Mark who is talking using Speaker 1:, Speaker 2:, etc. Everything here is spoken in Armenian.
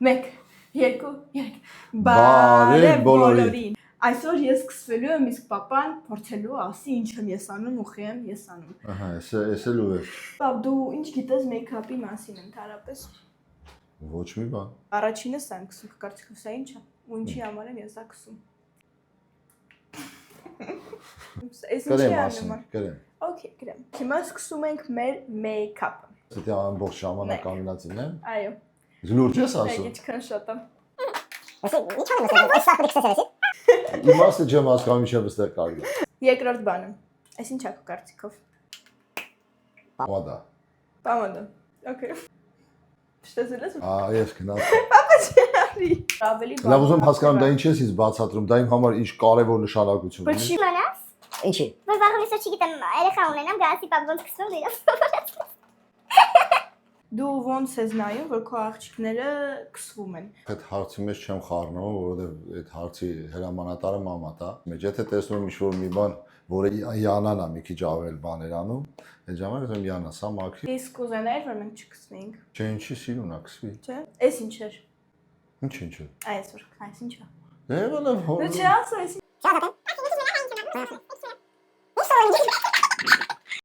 Speaker 1: 1 2 3 Բարև բոլորին Այսօր ես սկսվելու եմ իսկ papan փորձելու ասի ինչ եմ ես անում ուխի եմ ես անում
Speaker 2: Ահա, էս էլ ու է
Speaker 1: Պապ դու ինչ գիտես մեյքափի մասին ընդհանրապես
Speaker 2: Ոչ մի բան
Speaker 1: Առաջինս եմ քսում կարծիքով սա ինչ է ու ինչի համար եմ ես դա քսում Էս ինչի անում
Speaker 2: Գրեմ
Speaker 1: Okay, գրեմ Հիմա սկսում ենք մեր մեյքափը
Speaker 2: Դա ամբողջ ժամանակ կանգնած եմ
Speaker 1: Այո
Speaker 2: Զլուրջ ես ասում
Speaker 1: Ինչքան շատ եմ
Speaker 3: Ինչ անում ես այս սախուրի քսես
Speaker 2: Իմաստը չեմ հասկանում ինչը այստեղ կարելի է
Speaker 1: Երկրորդ բանը Այս ինչ է քո կարծիքով
Speaker 2: Պամադա
Speaker 1: Պամադա Okay Շտեսել ես
Speaker 2: Ես գնաց
Speaker 1: Պապա չարի Ավելի բան
Speaker 2: Լավ ուզում հասկանամ դա ինչ ես ինձ բացատրում դա իմ համար ինչ կարևոր նշանակություն ունի
Speaker 1: Բաչի
Speaker 3: Մանաս Ինչի Որ վաղը լսո չգիտեմ երեխա ունենամ գասի պապ ոնց քսվում դիրեմ
Speaker 1: Դու ոնց ես նայում, որ քո աղջիկները քսվում են։
Speaker 2: Այդ հարցի մեջ չեմ խառնում, որովհետև այդ հարցի հրամանատարը մամադ է։ Մեջ եթե տեսնում ինչ-որ մի բան, որը Յանան է մի քիչ ավել բաներ անում, այդ ժամանակ ասեմ Յանա, սա մաքրի։
Speaker 1: Իսկ կուզենայիր, որ մենք չքսվեինք։
Speaker 2: Չէ, ինչի սիրուն է քսվի։
Speaker 1: Չէ։ Էս ինչ էր։
Speaker 2: Ինչ է։
Speaker 1: Այս որ, այս ինչ է։
Speaker 2: Դե լավ։
Speaker 1: Դու չասես։
Speaker 3: Չասեմ